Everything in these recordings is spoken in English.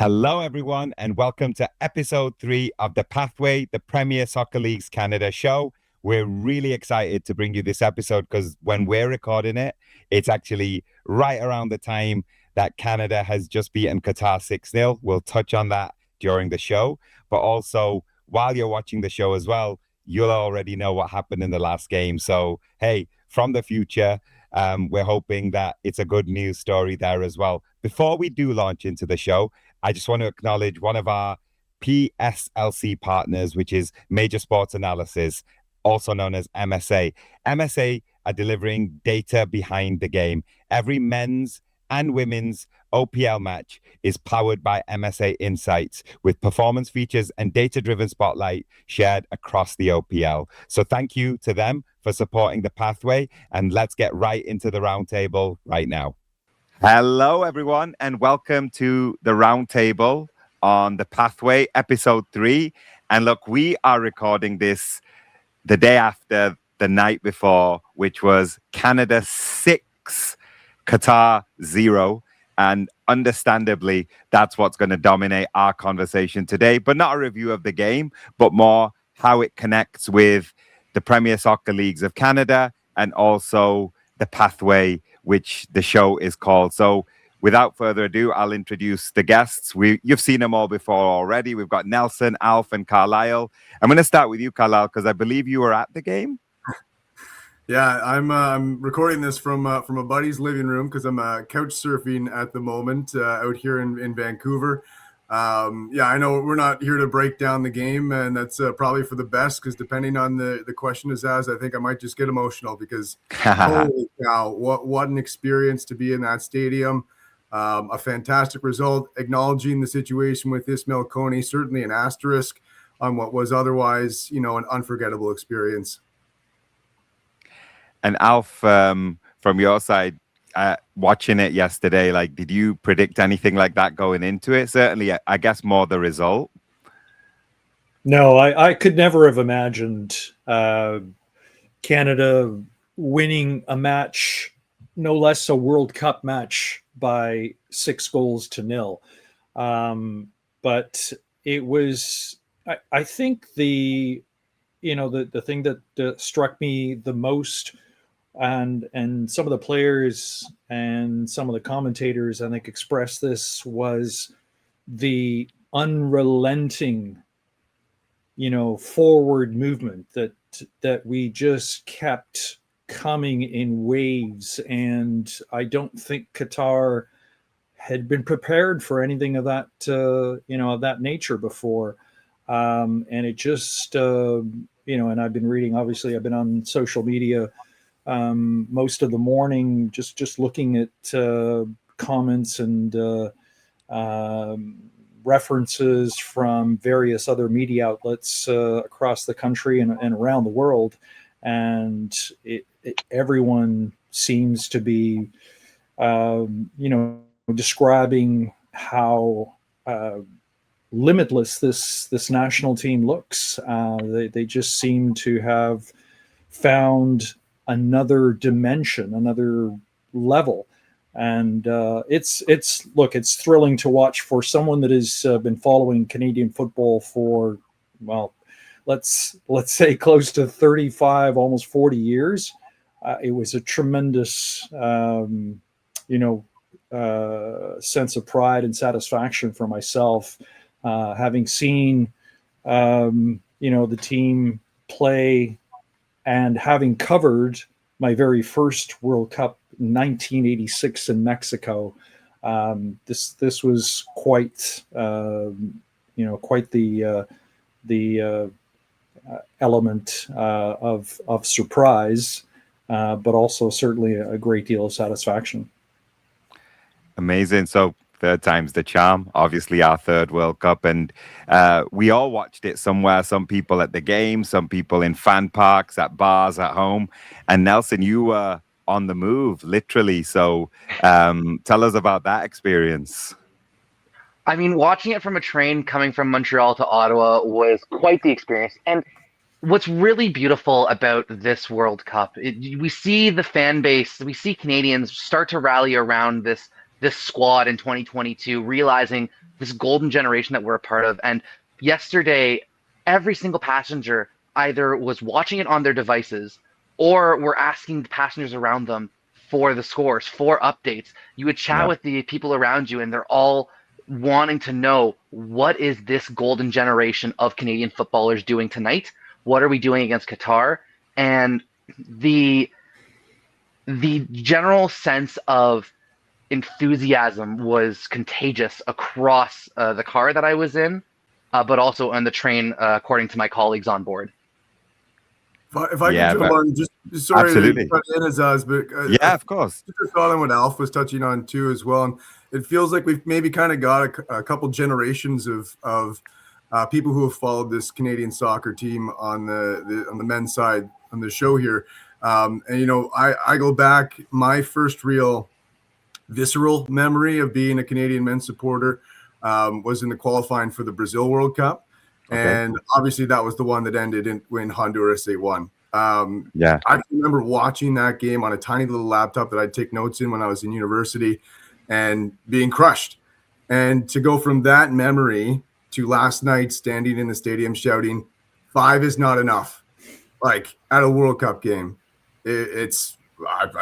Hello, everyone, and welcome to episode 3 of the Pathway, the Premier Soccer Leagues Canada show. We're really excited to bring you this episode because when we're recording it, it's actually right around the time that Canada has just beaten Qatar 6-0. We'll touch on that during the show, but also while you're watching the show as well, you'll already know what happened in the last game. So, hey, from the future, we're hoping that it's a good news story there as well. Before we do launch into the show, I just want to acknowledge one of our PSLC partners, which is Major Sports Analysis, also known as MSA. MSA are delivering data behind the game. Every men's and women's OPL match is powered by MSA Insights with performance features and data-driven spotlight shared across the OPL. So thank you to them for supporting the Pathway, and let's get right into the roundtable right now. Hello, everyone, and welcome to the Roundtable on the Pathway, episode 3. And look, we are recording this the day after the night before, which was Canada 6, Qatar 0. And understandably, that's what's going to dominate our conversation today, but not a review of the game, but more how it connects with the Premier Soccer Leagues of Canada and also the Pathway, which the show is called. So without further ado, I'll introduce the guests. You've seen them all before already. We've got Nelson, Alf, and Carlisle. I'm going to start with you, Carlisle, because I believe you were at the game. Yeah, I'm recording this from a buddy's living room because I'm couch surfing at the moment out here in Vancouver. I know we're not here to break down the game, and that's probably for the best because depending on the question Aizaz, I think I might just get emotional because holy cow, what an experience to be in that stadium. A fantastic result, acknowledging the situation with Ismail Kone, certainly an asterisk on what was otherwise, an unforgettable experience. And Alf, from your side, watching it yesterday, did you predict anything like that going into it? Certainly, I guess more the result. No, I could never have imagined Canada winning a match, no less a World Cup match, by 6-0. But it was, I think the thing that struck me the most, and some of the players and some of the commentators, I think, expressed this, was the unrelenting, forward movement that we just kept coming in waves. And I don't think Qatar had been prepared for anything of that, of that nature before. And it just, and I've been reading, obviously I've been on social media most of the morning, just looking at comments and references from various other media outlets across the country and around the world. And everyone seems to be, describing how limitless this national team looks. They just seem to have found another dimension, another level. And it's thrilling to watch for someone that has been following Canadian football for, well, let's say close to 35, almost 40 years. It was a tremendous, sense of pride and satisfaction for myself, having seen, the team play and having covered my very first World Cup, 1986 in Mexico. This was quite the element of surprise, but also certainly a great deal of satisfaction. Amazing. So third time's the charm, obviously our third World Cup, and we all watched it somewhere, some people at the game, some people in fan parks, at bars, at home. And Nelson, you were on the move, literally. So tell us about that experience. I mean, watching it from a train coming from Montreal to Ottawa was quite the experience. And what's really beautiful about this World Cup, we see the fan base, we see Canadians start to rally around this squad in 2022, realizing this golden generation that we're a part of. And yesterday, every single passenger either was watching it on their devices or were asking the passengers around them for the scores, for updates. You would chat with the people around you, and they're all wanting to know, what is this golden generation of Canadian footballers doing tonight? What are we doing against Qatar? And the general sense of enthusiasm was contagious across the car that I was in, but also on the train, according to my colleagues on board. If I can jump on, just sorry absolutely. to cut in, Aizaz, but of course. Just a thought on what Alf was touching on too as well. And it feels like we've maybe kind of got a couple generations of people who have followed this Canadian soccer team on the men's side on the show here. And I go back, my first real visceral memory of being a Canadian men's supporter was in the qualifying for the Brazil World Cup. Okay. And obviously that was the one that ended when Honduras 8-1. I remember watching that game on a tiny little laptop that I'd take notes in when I was in university and being crushed. And to go from that memory to last night standing in the stadium shouting, 5 is not enough, like at a World Cup game. I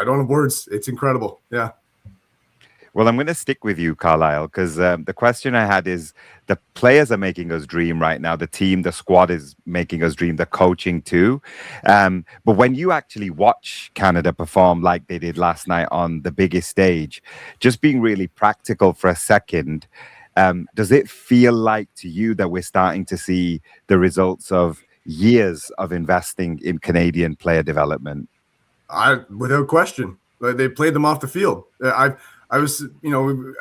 don't have words. It's incredible. Yeah. Well, I'm going to stick with you, Carlisle, because the question I had is, the players are making us dream right now. The team, the squad is making us dream, the coaching too. But when you actually watch Canada perform like they did last night on the biggest stage, just being really practical for a second, does it feel like to you that we're starting to see the results of years of investing in Canadian player development? Without question. They played them off the field. I was,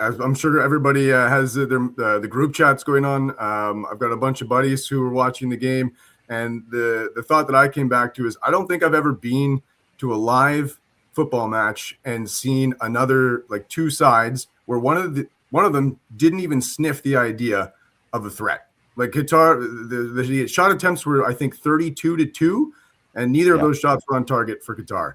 I'm sure everybody has the group chats going on. I've got a bunch of buddies who were watching the game, and the thought that I came back to is, I don't think I've ever been to a live football match and seen another, like, two sides where one of them didn't even sniff the idea of a threat. Like Qatar, the shot attempts were, I think, 32-2, and neither of those shots were on target for Qatar.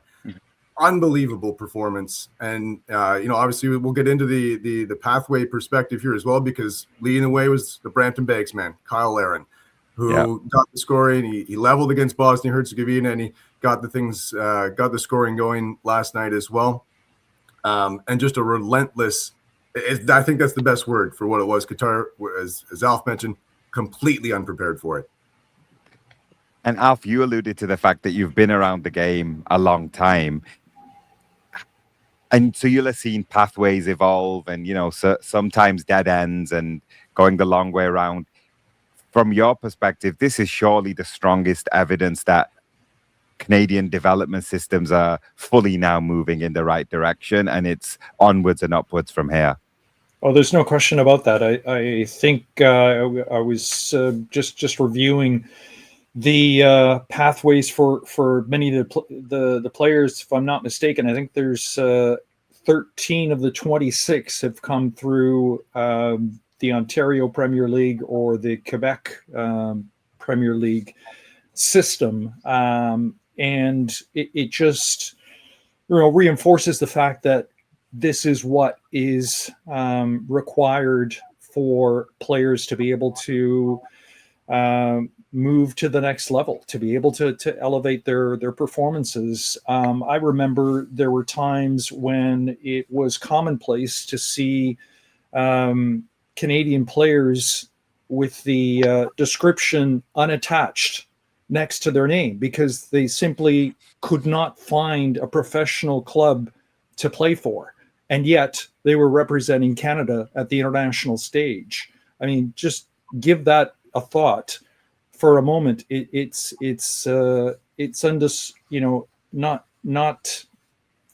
Unbelievable performance. And obviously we'll get into the pathway perspective here as well, because leading the way was the Brampton Bags man, Kyle Larin, who got the scoring. He leveled against Bosnia-Herzegovina, and he got the scoring going last night as well. And just a relentless, I think that's the best word for what it was. Qatar, as Alf mentioned, completely unprepared for it. And Alf, you alluded to the fact that you've been around the game a long time. And so you'll have seen pathways evolve and, sometimes dead ends and going the long way around. From your perspective, this is surely the strongest evidence that Canadian development systems are fully now moving in the right direction, and it's onwards and upwards from here. Oh, there's no question about that. I think I was just reviewing the pathways for many of the players, if I'm not mistaken. I think there's 13 of the 26 have come through the Ontario Premier League or the Quebec Premier League system, and it just reinforces the fact that this is what is required for players to be able to move to the next level, to be able to elevate their performances. I remember there were times when it was commonplace to see Canadian players with the description unattached next to their name, because they simply could not find a professional club to play for. And yet they were representing Canada at the international stage. I mean, just give that a thought for a moment. It's not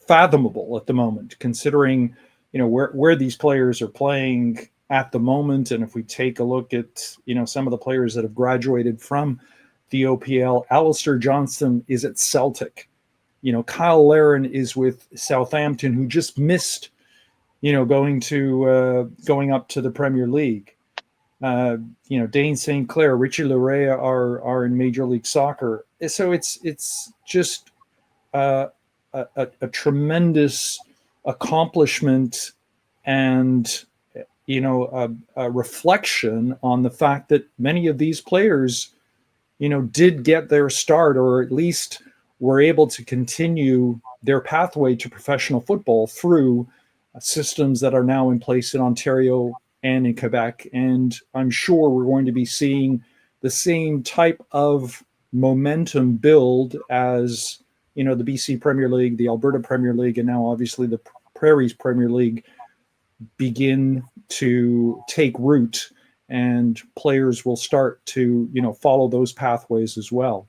fathomable at the moment, considering where these players are playing at the moment. And if we take a look at some of the players that have graduated from the OPL, Alistair Johnston is at Celtic. Kyle Larin is with Southampton, who just missed going up to the Premier League. Dane St. Clair, Richie Larea are in Major League Soccer. So it's just a tremendous accomplishment and a reflection on the fact that many of these players, did get their start, or at least were able to continue their pathway to professional football through systems that are now in place in Ontario and in Quebec. And I'm sure we're going to be seeing the same type of momentum build as, the BC Premier League, the Alberta Premier League, and now obviously the Prairies Premier League begin to take root, and players will start to, follow those pathways as well.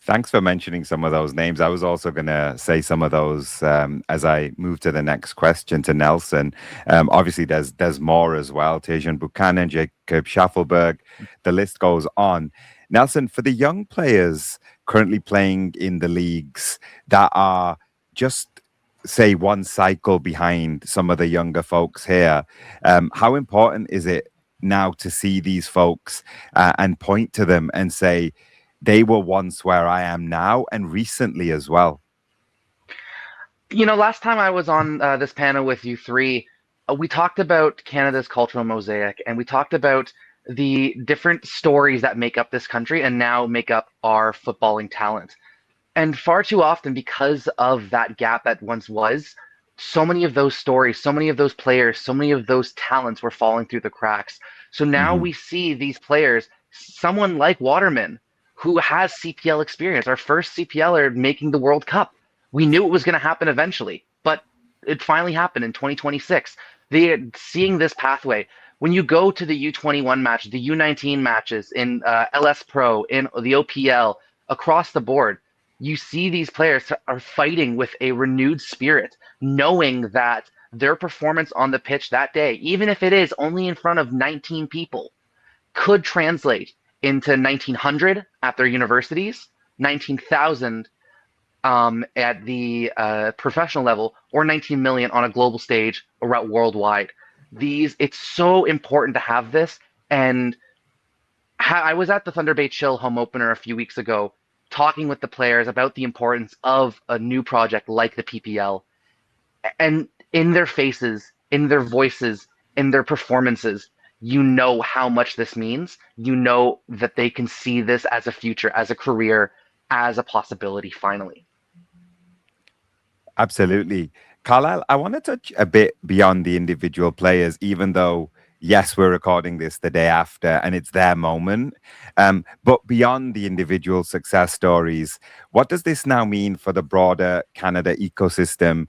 Thanks for mentioning some of those names. I was also going to say some of those as I move to the next question to Nelson. Obviously, there's more as well. Tejan Buchanan, Jacob Schaffelberg, the list goes on. Nelson, for the young players currently playing in the leagues that are just, say, one cycle behind some of the younger folks here, how important is it now to see these folks and point to them and say, they were once where I am now, and recently as well? Last time I was on this panel with you three, we talked about Canada's cultural mosaic, and we talked about the different stories that make up this country and now make up our footballing talent. And far too often, because of that gap that once was, so many of those stories, so many of those players, so many of those talents were falling through the cracks. So now we see these players, someone like Waterman, who has CPL experience, our first CPLer making the World Cup. We knew it was going to happen eventually, but it finally happened in 2026. They're seeing this pathway. When you go to the U21 match, the U19 matches in LS Pro, in the OPL, across the board, you see these players are fighting with a renewed spirit, knowing that their performance on the pitch that day, even if it is only in front of 19 people, could translate into 1,900 at their universities, 19,000 at the professional level, or 19 million on a global stage or worldwide. It's so important to have this. And I was at the Thunder Bay Chill home opener a few weeks ago, talking with the players about the importance of a new project like the PPL. And in their faces, in their voices, in their performances, you know how much this means. You know that they can see this as a future, as a career, as a possibility finally. Absolutely. Carlisle, I want to touch a bit beyond the individual players, even though, yes, we're recording this the day after and it's their moment. But beyond the individual success stories, what does this now mean for the broader Canada ecosystem,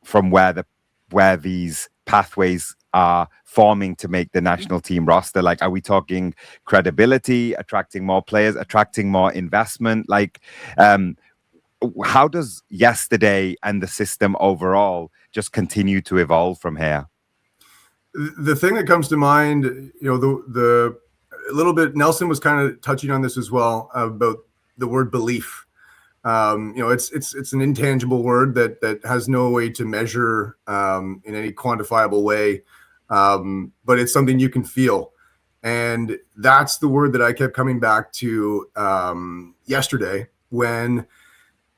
from where these pathways are forming to make the national team roster? Like, are we talking credibility, attracting more players, attracting more investment? Like, how does yesterday and the system overall just continue to evolve from here? The thing that comes to mind, the a little bit, Nelson was kind of touching on this as well, about the word belief. It's an intangible word that has no way to measure in any quantifiable way, but it's something you can feel. And that's the word that I kept coming back to yesterday, when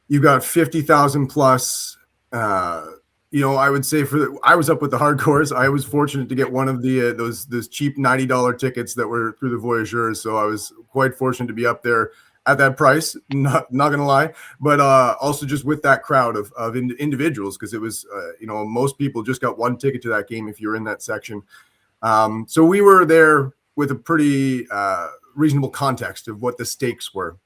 you got 50,000 plus. I would say I was up with the hardcores. I was fortunate to get one of the those cheap $90 tickets that were through the Voyageurs. So I was quite fortunate to be up there at that price. Not gonna lie, but also just with that crowd of individuals, because it was most people just got one ticket to that game if you're in that section. So we were there with a pretty reasonable context of what the stakes were,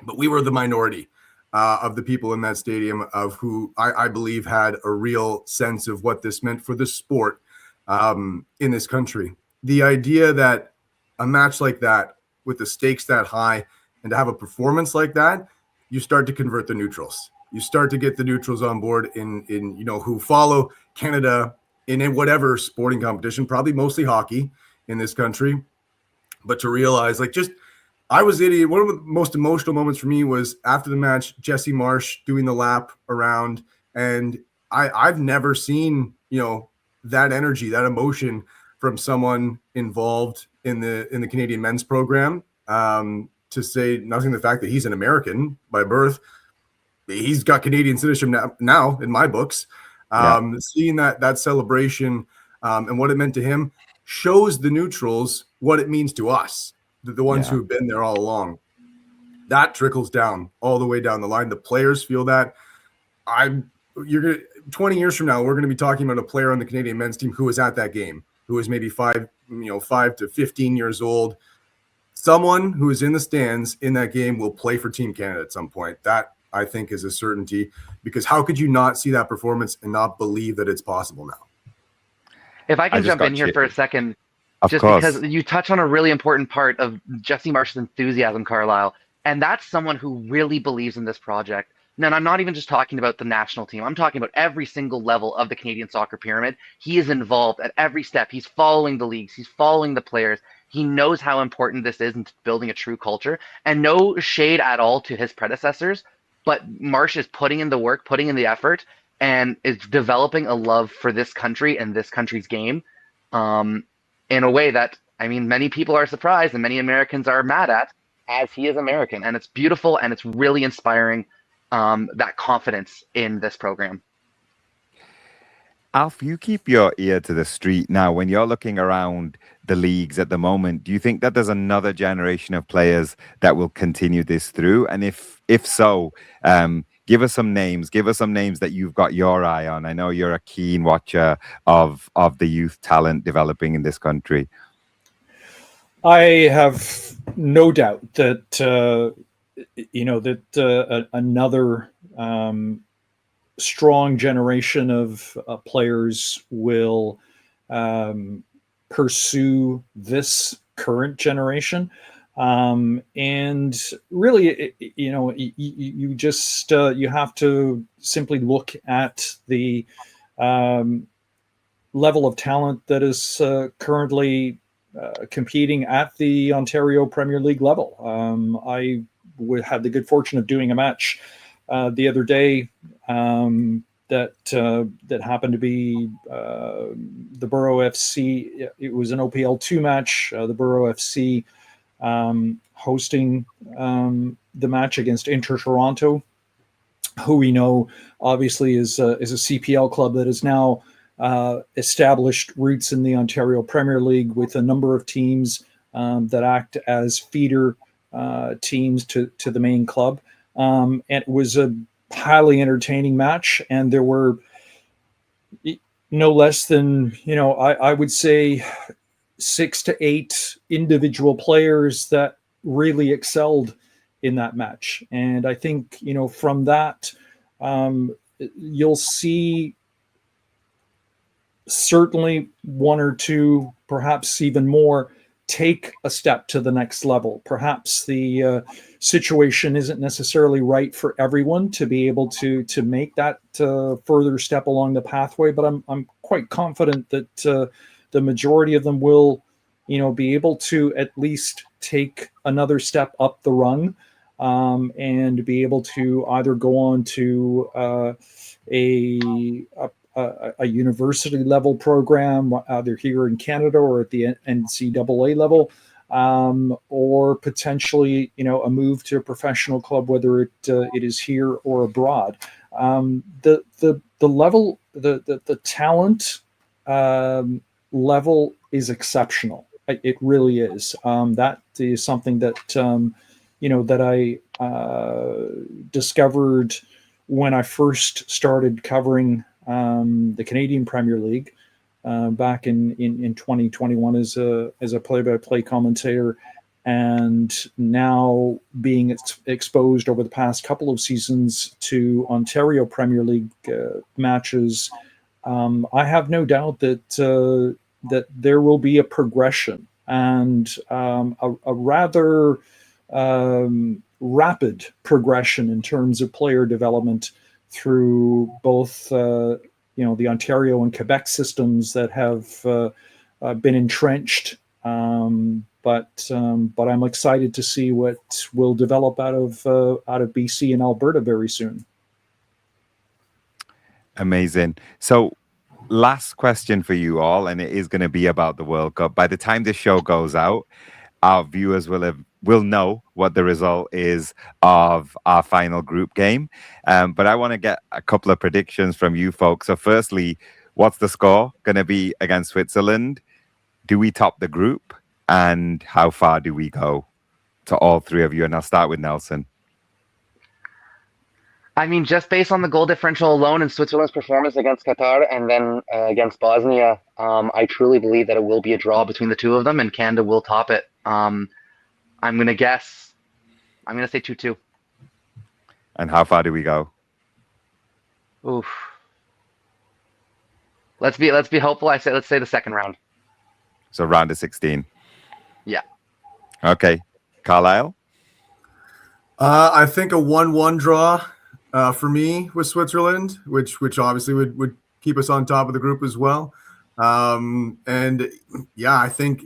but we were the minority of the people in that stadium, of who I believe had a real sense of what this meant for the sport in this country. The idea that a match like that, with the stakes that high, and to have a performance like that, you start to convert the neutrals. You start to get the neutrals on board in who follow Canada in whatever sporting competition, probably mostly hockey in this country, but to realize, like, just I was idiot. One of the most emotional moments for me was after the match, Jesse Marsh doing the lap around, and I've never seen that energy, that emotion from someone involved in the Canadian men's program. To say nothing of the fact that he's an American by birth, he's got Canadian citizenship now in my books. Seeing that celebration and what it meant to him shows the neutrals what it means to us, the ones who have been there all along. That trickles down all the way down the line. The players feel that. 20 years from now, we're going to be talking about a player on the Canadian men's team who was at that game, who was maybe 5 to 15 years old. Someone who is in the stands in that game will play for Team Canada at some point. That, I think, is a certainty, because how could you not see that performance and not believe that it's possible now? If I can jump in here for a second, because you touch on a really important part of Jesse Marsh's enthusiasm, Carlisle, and that's someone who really believes in this project. And I'm not even just talking about the national team. I'm talking about every single level of the Canadian soccer pyramid. He is involved at every step. He's following the leagues. He's following the players. He knows how important this is in building a true culture. And no shade at all to his predecessors, but Marsh is putting in the work, putting in the effort, and is developing a love for this country and this country's game in a way that, I mean, many people are surprised and many Americans are mad at, as he is American. And it's beautiful and it's really inspiring, that confidence in this program. Alf, you keep your ear to the street now. When you're looking around the leagues at the moment, do you think that there's another generation of players that will continue this through? And if so, give us some names. Give us some names that you've got your eye on. I know you're a keen watcher of the youth talent developing in this country. I have no doubt that another strong generation of players will pursue this current generation. And really, you just you have to simply look at the level of talent that is currently competing at the Ontario Premier League level. I had the good fortune of doing a match the other day that happened to be the Borough FC. It was an OPL 2 match. The Borough FC hosting the match against Inter Toronto, who we know obviously is a CPL club that is now established roots in the Ontario Premier League with a number of teams that act as feeder teams to the main club. And it was a highly entertaining match, and there were no less than, I would say 6 to 8 individual players that really excelled in that match. And I think, from that, you'll see certainly 1 or 2, perhaps even more, take a step to the next level. Perhaps the situation isn't necessarily right for everyone to be able to make that further step along the pathway, but I'm quite confident that the majority of them will, be able to at least take another step up the rung, and be able to either go on to a university level program, either here in Canada or at the NCAA level, or potentially, a move to a professional club, whether it is here or abroad. The level, the talent level is exceptional. It really is. That is something that that I discovered when I first started covering the Canadian Premier League back in 2021 as a play-by-play commentator, and now being exposed over the past couple of seasons to Ontario Premier League matches, I have no doubt that there will be a progression and a rather rapid progression in terms of player development through both the Ontario and Quebec systems that have been entrenched, but I'm excited to see what will develop out of BC and Alberta very soon. Amazing. So, last question for you all, and it is going to be about the World Cup. By the time this show goes out, our viewers will have we'll know what the result is of our final group game. But I want to get a couple of predictions from you folks. So firstly, what's the score going to be against Switzerland? Do we top the group? And how far do we go? To all three of you. And I'll start with Nelson. I mean, just based on the goal differential alone and Switzerland's performance against Qatar and then against Bosnia, I truly believe that it will be a draw between the two of them, and Canada will top it. I'm going to guess. I'm going to say 2-2. And how far do we go? Oof. Let's be hopeful. Let's say the second round. So round of 16. Yeah. Okay. Carlisle? I think a 1-1 draw for me with Switzerland, which obviously would keep us on top of the group as well. And yeah, I think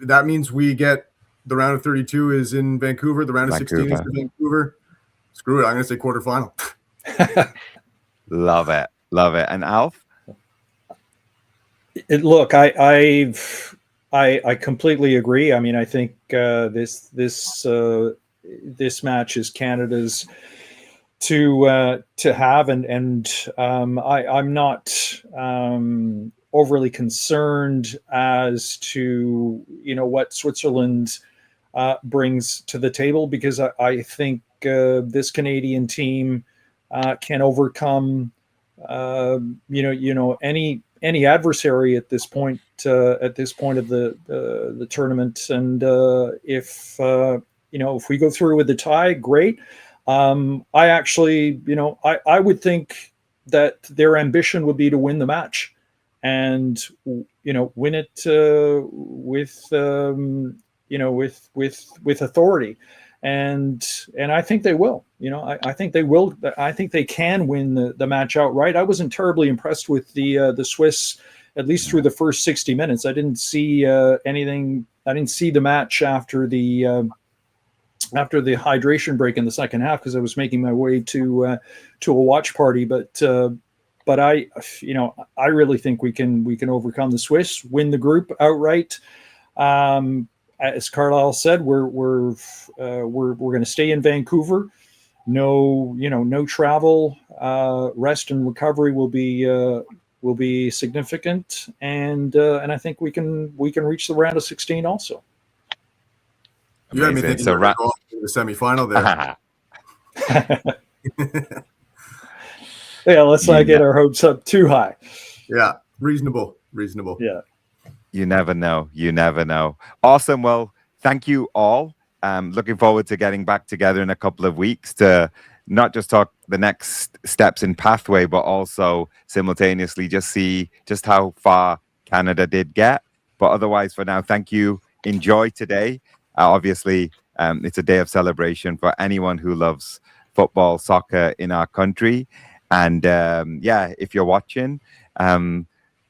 that means we get the round of 32 is in Vancouver. The round of 16 is in Vancouver. Screw it. I'm going to say quarterfinal. Love it. Love it. And Alf? Look, I completely agree. I mean, I think this match is Canada's to have, and I'm not overly concerned as to what Switzerland brings to the table, because I think this Canadian team can overcome any adversary at this point of the tournament. And if we go through with the tie, great. I actually, I would think that their ambition would be to win the match and win it with authority. And I think they will. I think they will. I think they can win the match outright. I wasn't terribly impressed with the Swiss, at least through the first 60 minutes. I didn't see anything. I didn't see the match after the hydration break in the second half, because I was making my way to a watch party. But I really think we can overcome the Swiss, win the group outright. As Carlisle said, we're going to stay in Vancouver. No travel. Rest and recovery will be significant, and I think we can reach the round of 16 also. You had me thinking going to the semifinal there. Yeah, let's not get our hopes up too high. Yeah, reasonable. Yeah. You never know. You never know. Awesome. Well, thank you all. Looking forward to getting back together in a couple of weeks to not just talk the next steps in pathway, but also simultaneously just see just how far Canada did get. But otherwise, for now, thank you. Enjoy today. Obviously, it's a day of celebration for anyone who loves football, soccer in our country. And if you're watching,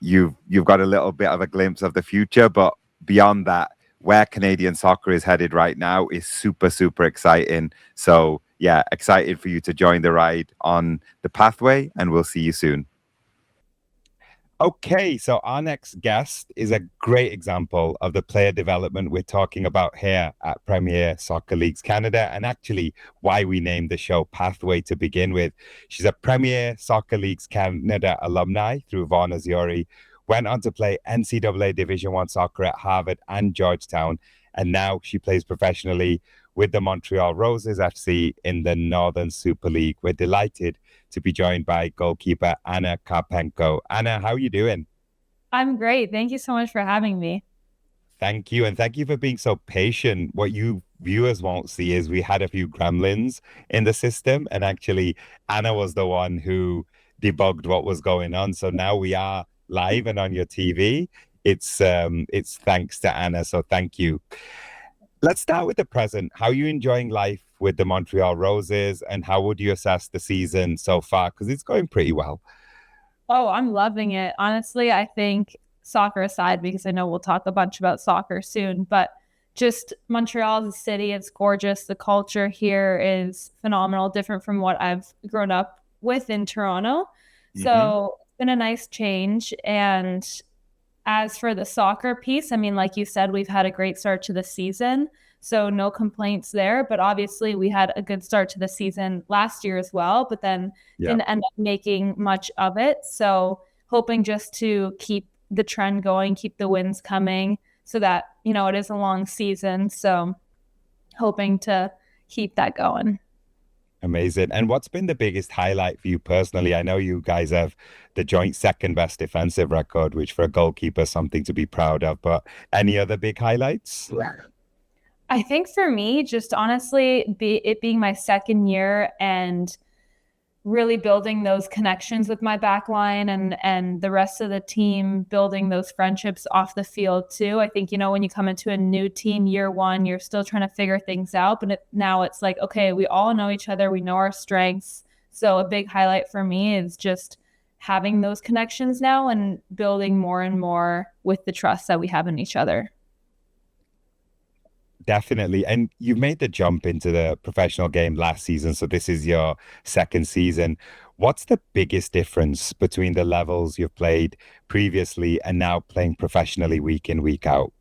you've got a little bit of a glimpse of the future, but beyond that, where Canadian soccer is headed right now is super, super exciting. So yeah, excited for you to join the ride on the pathway, and we'll see you soon. Okay, so our next guest is a great example of the player development we're talking about here at Premier Soccer Leagues Canada, and actually why we named the show Pathway to begin with. She's a Premier Soccer Leagues Canada alumni through Vaughan Azzurri, went on to play NCAA Division I soccer at Harvard and Georgetown, and now she plays professionally with the Montreal Roses FC in the Northern Super League. We're delighted to be joined by goalkeeper Anna Karpenko. Anna, how are you doing? I'm great. Thank you so much for having me. Thank you. And thank you for being so patient. What you viewers won't see is we had a few gremlins in the system, and actually Anna was the one who debugged what was going on. So now we are live and on your TV. It's thanks to Anna. So thank you. Let's start with the present. How are you enjoying life with the Montreal Roses, and how would you assess the season so far? Because it's going pretty well. Oh, I'm loving it. Honestly, I think, soccer aside, because I know we'll talk a bunch about soccer soon, but just Montreal as a city, it's gorgeous. The culture here is phenomenal, different from what I've grown up with in Toronto. So it's been a nice change. And as for the soccer piece, I mean, like you said, we've had a great start to the season. So no complaints there. But obviously we had a good start to the season last year as well, but then didn't end up making much of it. So hoping just to keep the trend going, keep the wins coming so that, it is a long season. So hoping to keep that going. Amazing. And what's been the biggest highlight for you personally? I know you guys have the joint second best defensive record, which for a goalkeeper is something to be proud of. But any other big highlights? I think for me, just honestly, it being my second year and really building those connections with my back line and the rest of the team, building those friendships off the field too. I think, when you come into a new team year one, you're still trying to figure things out. But now it's like, okay, we all know each other. We know our strengths. So a big highlight for me is just having those connections now and building more and more with the trust that we have in each other. Definitely. And you've made the jump into the professional game last season. So this is your second season. What's the biggest difference between the levels you've played previously and now playing professionally week in, week out?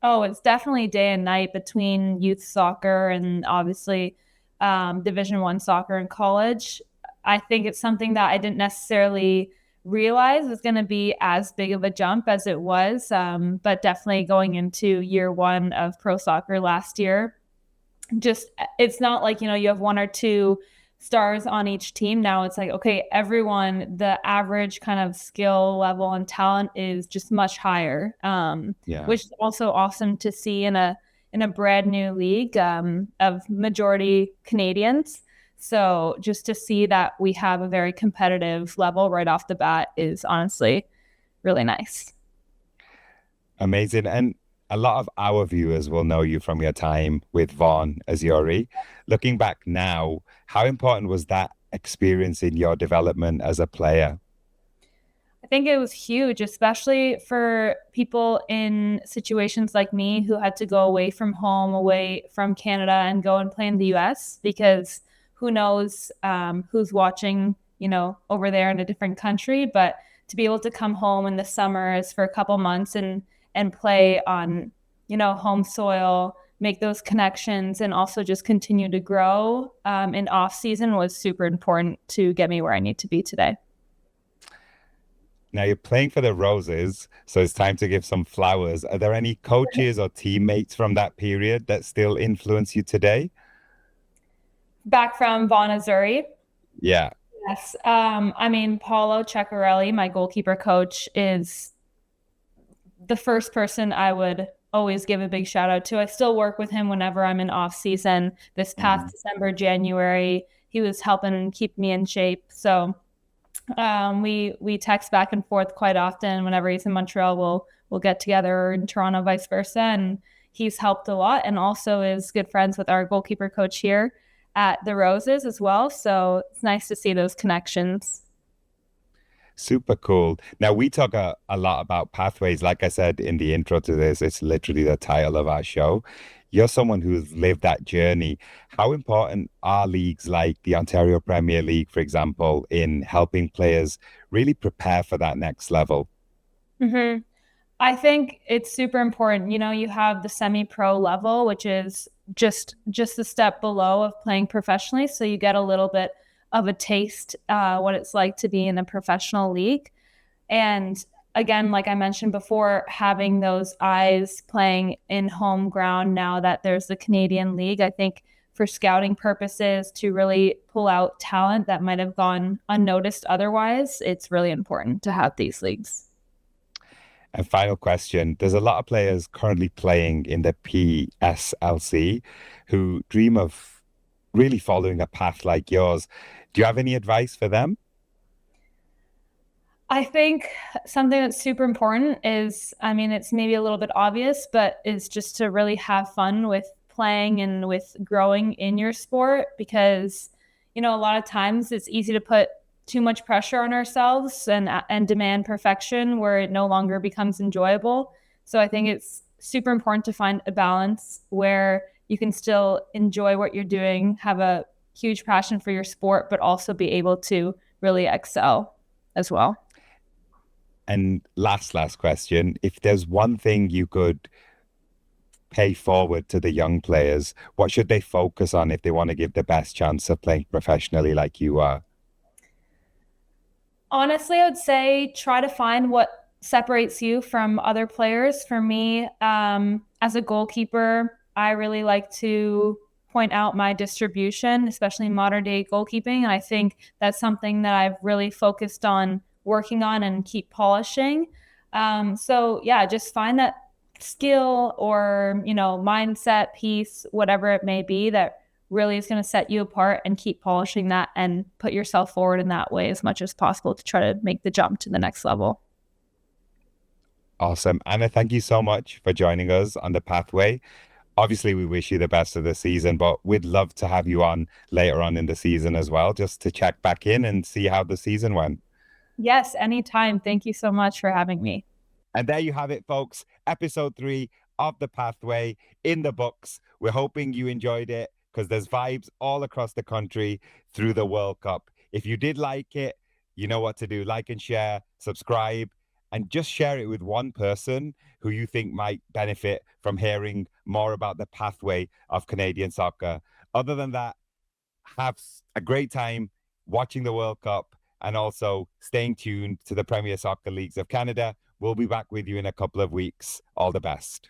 Oh, it's definitely day and night between youth soccer and obviously Division I soccer in college. I think it's something that I didn't necessarily realize was going to be as big of a jump as it was. But definitely going into year one of pro soccer last year, it's not like, you have one or two stars on each team. Now it's like, okay, everyone, the average kind of skill level and talent is just much higher, which is also awesome to see in a brand new league of majority Canadians. So just to see that we have a very competitive level right off the bat is honestly really nice. Amazing. And a lot of our viewers will know you from your time with Vaughan Azzurri. Looking back now, how important was that experience in your development as a player? I think it was huge, especially for people in situations like me who had to go away from home, away from Canada and go and play in the US, because who knows who's watching, over there in a different country. But to be able to come home in the summers for a couple months and play on, home soil, make those connections, and also just continue to grow in off season was super important to get me where I need to be today. Now you're playing for the Roses, so it's time to give some flowers. Are there any coaches or teammates from that period that still influence you today? Back from Vaughan Azzurri? Yeah. Yes. Paulo Ceccarelli, my goalkeeper coach, is the first person I would always give a big shout out to. I still work with him whenever I'm in off season. This past December, January, he was helping keep me in shape. So we text back and forth quite often. Whenever he's in Montreal, we'll get together, or in Toronto, vice versa. And he's helped a lot, and also is good friends with our goalkeeper coach here at the Roses as well. So it's nice to see those connections. Super cool. Now, we talk a lot about pathways. Like I said in the intro to this, it's literally the title of our show. You're someone who's lived that journey. How important are leagues like the Ontario Premier League, for example, in helping players really prepare for that next level? Mm-hmm. I think it's super important. You have the semi-pro level, which is just a step below of playing professionally. So you get a little bit of a taste what it's like to be in a professional league. And again, like I mentioned before, having those eyes playing in home ground now that there's the Canadian League, I think for scouting purposes to really pull out talent that might have gone unnoticed otherwise, it's really important to have these leagues. And final question, there's a lot of players currently playing in the PSLC who dream of really following a path like yours. Do you have any advice for them? I think something that's super important is, it's maybe a little bit obvious, but is just to really have fun with playing and with growing in your sport, because, a lot of times it's easy to put too much pressure on ourselves and demand perfection where it no longer becomes enjoyable. So I think it's super important to find a balance where you can still enjoy what you're doing, have a huge passion for your sport, but also be able to really excel as well. And last question, if there's one thing you could pay forward to the young players? What should they focus on if they want to give the best chance of playing professionally like you are? Honestly, I would say try to find what separates you from other players. For me, as a goalkeeper, I really like to point out my distribution, especially in modern day goalkeeping. And I think that's something that I've really focused on working on and keep polishing. So yeah, just find that skill or, mindset piece, whatever it may be, that really is going to set you apart, and keep polishing that and put yourself forward in that way as much as possible to try to make the jump to the next level. Awesome. Anna, thank you so much for joining us on the pathway. Obviously, we wish you the best of the season, but we'd love to have you on later on in the season as well, just to check back in and see how the season went. Yes, anytime. Thank you so much for having me. And there you have it, folks. Episode 3 of The Pathway in the books. We're hoping you enjoyed it, because there's vibes all across the country through the World Cup. If you did like it, you know what to do. Like and share, subscribe, and just share it with one person who you think might benefit from hearing more about the pathway of Canadian soccer. Other than that, have a great time watching the World Cup and also staying tuned to the Premier Soccer Leagues of Canada. We'll be back with you in a couple of weeks. All the best.